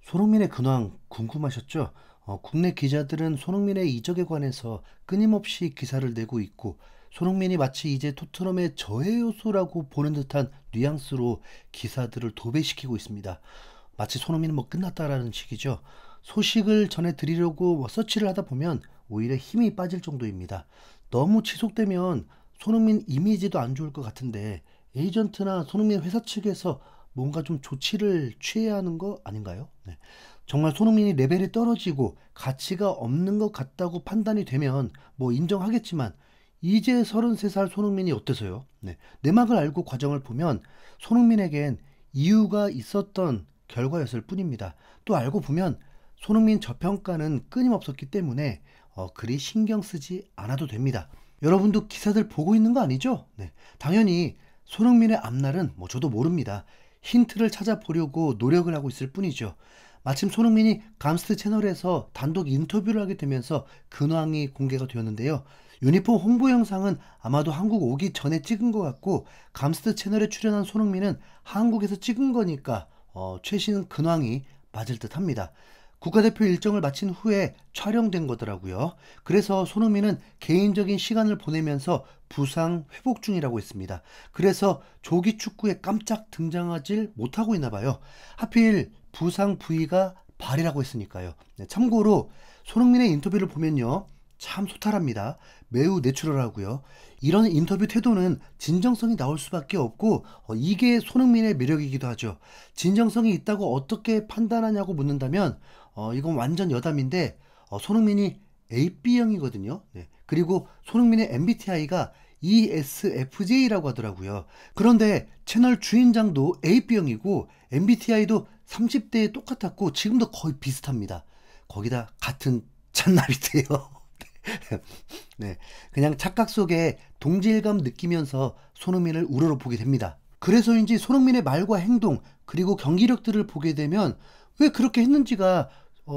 손흥민의 근황 궁금하셨죠? 국내 기자들은 손흥민의 이적에 관해서 끊임없이 기사를 내고 있고, 손흥민이 마치 이제 토트넘의 저해 요소라고 보는 듯한 뉘앙스로 기사들을 도배시키고 있습니다. 마치 손흥민은 뭐 끝났다라는 식이죠. 소식을 전해드리려고 서치를 하다 보면 오히려 힘이 빠질 정도입니다. 너무 지속되면 손흥민 이미지도 안 좋을 것 같은데, 에이전트나 손흥민 회사 측에서 뭔가 좀 조치를 취해야 하는 거 아닌가요? 네. 정말 손흥민이 레벨이 떨어지고 가치가 없는 것 같다고 판단이 되면 뭐 인정하겠지만, 이제 33살 손흥민이 어때서요? 네. 내막을 알고 과정을 보면 손흥민에겐 이유가 있었던 결과였을 뿐입니다. 또 알고 보면 손흥민 저평가는 끊임없었기 때문에 그리 신경 쓰지 않아도 됩니다. 여러분도 기사들 보고 있는 거 아니죠? 네. 당연히 손흥민의 앞날은 뭐 저도 모릅니다. 힌트를 찾아보려고 노력을 하고 있을 뿐이죠. 마침 손흥민이 감스트 채널에서 단독 인터뷰를 하게 되면서 근황이 공개가 되었는데요. 유니폼 홍보 영상은 아마도 한국 오기 전에 찍은 것 같고, 감스트 채널에 출연한 손흥민은 한국에서 찍은 거니까 최신 근황이 맞을 듯 합니다. 국가대표 일정을 마친 후에 촬영된 거더라고요. 그래서 손흥민은 개인적인 시간을 보내면서 부상 회복 중이라고 했습니다. 그래서 조기 축구에 깜짝 등장하질 못하고 있나 봐요. 하필 부상 부위가 발이라고 했으니까요. 네, 참고로 손흥민의 인터뷰를 보면요, 참 소탈합니다. 매우 내추럴하고요. 이런 인터뷰 태도는 진정성이 나올 수밖에 없고, 이게 손흥민의 매력이기도 하죠. 진정성이 있다고 어떻게 판단하냐고 묻는다면 이건 완전 여담인데, 손흥민이 AB형이거든요. 네. 그리고 손흥민의 MBTI가 ESFJ라고 하더라고요. 그런데 채널 주인장도 AB형이고 MBTI도 30대에 똑같았고 지금도 거의 비슷합니다. 거기다 같은 잔나비트예요. 네, 그냥 착각 속에 동질감 느끼면서 손흥민을 우러러 보게 됩니다. 그래서인지 손흥민의 말과 행동, 그리고 경기력들을 보게 되면 왜 그렇게 했는지가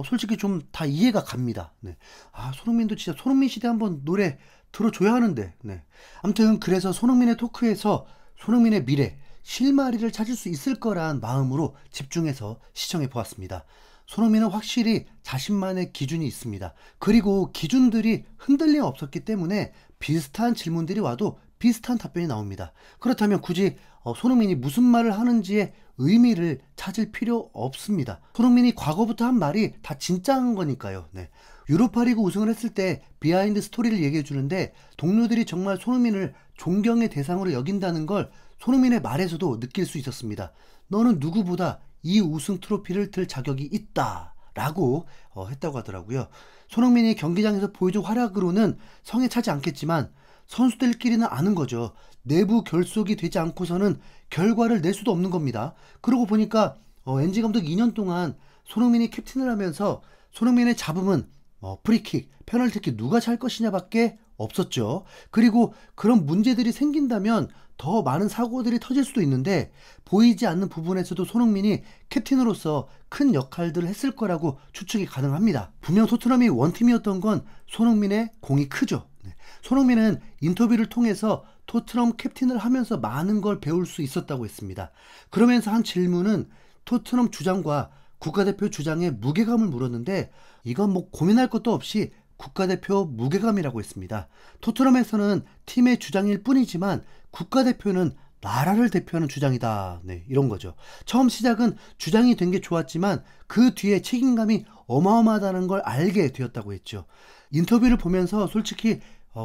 솔직히 좀 다 이해가 갑니다. 네. 아, 손흥민도 진짜 손흥민 시대 한번 노래 들어줘야 하는데. 네. 아무튼 그래서 손흥민의 토크에서 손흥민의 미래, 실마리를 찾을 수 있을 거란 마음으로 집중해서 시청해 보았습니다. 손흥민은 확실히 자신만의 기준이 있습니다. 그리고 기준들이 흔들림 없었기 때문에 비슷한 질문들이 와도 비슷한 답변이 나옵니다. 그렇다면 굳이 손흥민이 무슨 말을 하는지에 의미를 찾을 필요 없습니다. 손흥민이 과거부터 한 말이 다 진짜인 거니까요. 네. 유로파리그 우승을 했을 때 비하인드 스토리를 얘기해 주는데, 동료들이 정말 손흥민을 존경의 대상으로 여긴다는 걸 손흥민의 말에서도 느낄 수 있었습니다. 너는 누구보다 이 우승 트로피를 들 자격이 있다 라고 했다고 하더라고요. 손흥민이 경기장에서 보여준 활약으로는 성에 차지 않겠지만 선수들끼리는 아는 거죠. 내부 결속이 되지 않고서는 결과를 낼 수도 없는 겁니다. 그러고 보니까 엔지 감독 2년 동안 손흥민이 캡틴을 하면서 손흥민의 잡음은 프리킥, 페널티킥 누가 찰 것이냐 밖에 없었죠. 그리고 그런 문제들이 생긴다면 더 많은 사고들이 터질 수도 있는데, 보이지 않는 부분에서도 손흥민이 캡틴으로서 큰 역할들을 했을 거라고 추측이 가능합니다. 분명 토트넘이 원팀이었던 건 손흥민의 공이 크죠. 네. 손흥민은 인터뷰를 통해서 토트넘 캡틴을 하면서 많은 걸 배울 수 있었다고 했습니다. 그러면서 한 질문은 토트넘 주장과 국가대표 주장의 무게감을 물었는데, 이건 뭐 고민할 것도 없이 국가대표 무게감이라고 했습니다. 토트넘에서는 팀의 주장일 뿐이지만 국가대표는 나라를 대표하는 주장이다. 네, 이런 거죠. 처음 시작은 주장이 된 게 좋았지만 그 뒤에 책임감이 어마어마하다는 걸 알게 되었다고 했죠. 인터뷰를 보면서 솔직히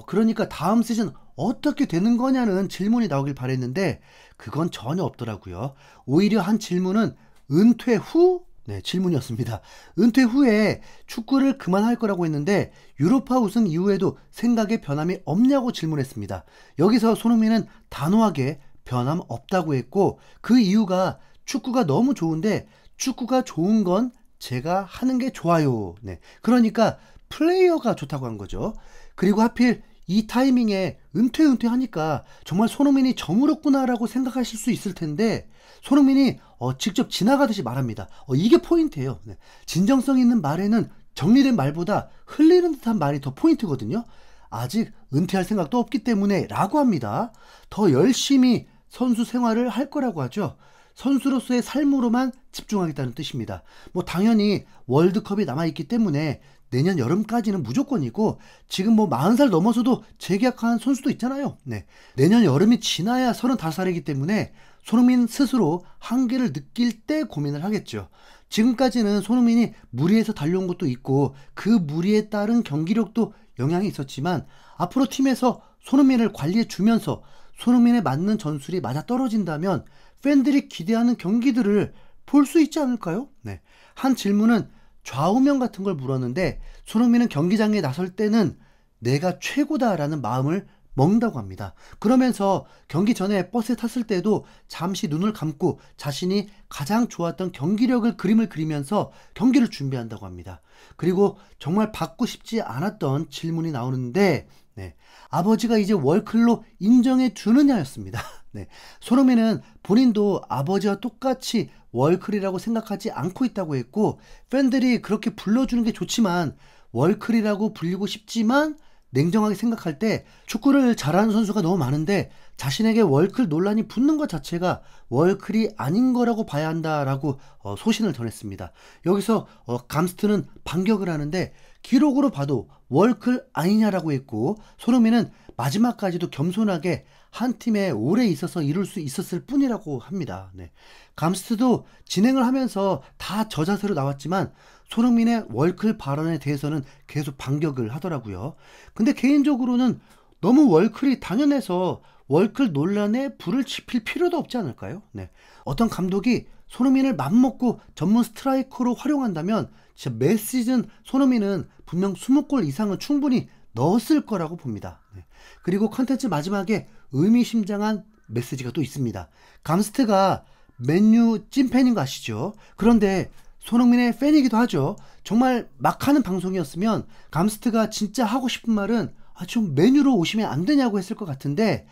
그러니까 다음 시즌 어떻게 되는 거냐는 질문이 나오길 바랬는데 그건 전혀 없더라고요. 오히려 한 질문은 은퇴 후? 네, 질문이었습니다. 은퇴 후에 축구를 그만할 거라고 했는데 유로파 우승 이후에도 생각에 변함이 없냐고 질문했습니다. 여기서 손흥민은 단호하게 변함 없다고 했고, 그 이유가 축구가 너무 좋은데 축구가 좋은 건 제가 하는 게 좋아요. 네, 그러니까 플레이어가 좋다고 한 거죠. 그리고 하필 이 타이밍에 은퇴하니까 정말 손흥민이 저물었구나라고 생각하실 수 있을 텐데, 손흥민이 직접 지나가듯이 말합니다. 이게 포인트예요. 네. 진정성 있는 말에는 정리된 말보다 흘리는 듯한 말이 더 포인트거든요. 아직 은퇴할 생각도 없기 때문에 라고 합니다. 더 열심히 선수 생활을 할 거라고 하죠. 선수로서의 삶으로만 집중하겠다는 뜻입니다. 뭐 당연히 월드컵이 남아있기 때문에 내년 여름까지는 무조건이고, 지금 뭐 40살 넘어서도 재계약한 선수도 있잖아요. 네. 내년 여름이 지나야 35살이기 때문에 손흥민 스스로 한계를 느낄 때 고민을 하겠죠. 지금까지는 손흥민이 무리해서 달려온 것도 있고 그 무리에 따른 경기력도 영향이 있었지만, 앞으로 팀에서 손흥민을 관리해 주면서 손흥민에 맞는 전술이 맞아떨어진다면 팬들이 기대하는 경기들을 볼 수 있지 않을까요? 네. 한 질문은 좌우명 같은 걸 물었는데, 손흥민은 경기장에 나설 때는 내가 최고다라는 마음을 먹는다고 합니다. 그러면서 경기 전에 버스에 탔을 때도 잠시 눈을 감고 자신이 가장 좋았던 경기력을 그림을 그리면서 경기를 준비한다고 합니다. 그리고 정말 받고 싶지 않았던 질문이 나오는데, 네, 아버지가 이제 월클로 인정해 주느냐였습니다. 네, 손흥민은 본인도 아버지와 똑같이 월클이라고 생각하지 않고 있다고 했고, 팬들이 그렇게 불러주는 게 좋지만 월클이라고 불리고 싶지만 냉정하게 생각할 때 축구를 잘하는 선수가 너무 많은데 자신에게 월클 논란이 붙는 것 자체가 월클이 아닌 거라고 봐야 한다라고 소신을 전했습니다. 여기서 감스트는 반격을 하는데, 기록으로 봐도 월클 아니냐라고 했고, 손흥민은 마지막까지도 겸손하게 한 팀에 오래 있어서 이룰 수 있었을 뿐이라고 합니다. 네. 감스트도 진행을 하면서 다 저 자세로 나왔지만 손흥민의 월클 발언에 대해서는 계속 반격을 하더라고요. 근데 개인적으로는 너무 월클이 당연해서 월클 논란에 불을 지필 필요도 없지 않을까요? 네. 어떤 감독이 손흥민을 맘먹고 전문 스트라이커로 활용한다면 진짜 매 시즌 손흥민은 분명 20골 이상은 충분히 넣었을 거라고 봅니다. 네. 그리고 컨텐츠 마지막에 의미심장한 메시지가 또 있습니다. 감스트가 맨유 찐팬인 거 아시죠? 그런데 손흥민의 팬이기도 하죠. 정말 막 하는 방송이었으면 감스트가 진짜 하고 싶은 말은 좀 맨유로 오시면 안 되냐고 했을 것 같은데,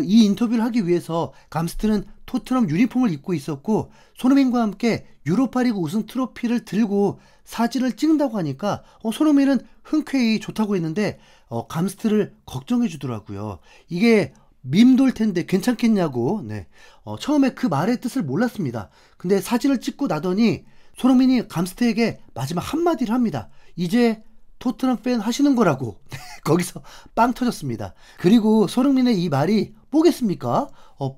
이 인터뷰를 하기 위해서 감스트는 토트넘 유니폼을 입고 있었고 손흥민과 함께 유로파리그 우승 트로피를 들고 사진을 찍는다고 하니까 손흥민은 흔쾌히 좋다고 했는데 감스트를 걱정해 주더라고요. 이게 밈 돌 텐데 괜찮겠냐고. 네. 처음에 그 말의 뜻을 몰랐습니다. 근데 사진을 찍고 나더니 손흥민이 감스트에게 마지막 한마디를 합니다. 이제 토트넘 팬 하시는 거라고. 거기서 빵 터졌습니다. 그리고 손흥민의 이 말이 뭐겠습니까?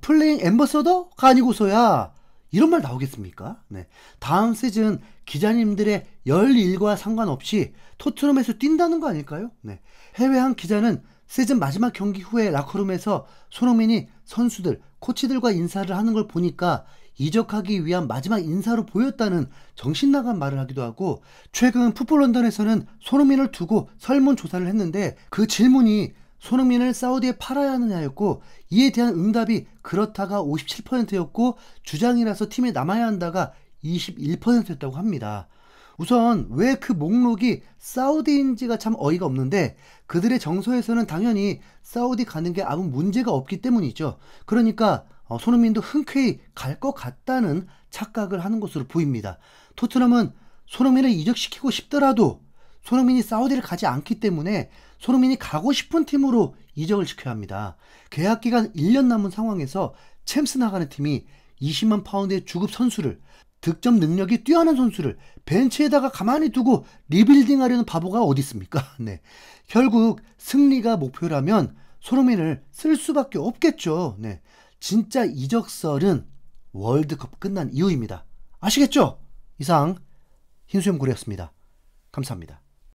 플레잉 앰버서더가 아니고서야 이런 말 나오겠습니까? 네. 다음 시즌 기자님들의 열일과 상관없이 토트넘에서 뛴다는 거 아닐까요? 네. 해외 한 기자는 시즌 마지막 경기 후에 라커룸에서 손흥민이 선수들, 코치들과 인사를 하는 걸 보니까 이적하기 위한 마지막 인사로 보였다는 정신나간 말을 하기도 하고, 최근 풋볼 런던에서는 손흥민을 두고 설문조사를 했는데 그 질문이 손흥민을 사우디에 팔아야 하느냐였고, 이에 대한 응답이 그렇다가 57%였고 주장이라서 팀에 남아야 한다가 21%였다고 합니다. 우선 왜 그 목록이 사우디인지가 참 어이가 없는데, 그들의 정서에서는 당연히 사우디 가는 게 아무 문제가 없기 때문이죠. 그러니까 손흥민도 흔쾌히 갈 것 같다는 착각을 하는 것으로 보입니다. 토트넘은 손흥민을 이적시키고 싶더라도 손흥민이 사우디를 가지 않기 때문에 손흥민이 가고 싶은 팀으로 이적을 시켜야 합니다. 계약 기간 1년 남은 상황에서 챔스 나가는 팀이 20만 파운드의 주급 선수를, 득점 능력이 뛰어난 선수를 벤치에다가 가만히 두고 리빌딩 하려는 바보가 어디 있습니까? 네. 결국 승리가 목표라면 손흥민을 쓸 수밖에 없겠죠. 네. 진짜 이적설은 월드컵 끝난 이후입니다. 아시겠죠? 이상 흰수염고래였습니다. 감사합니다.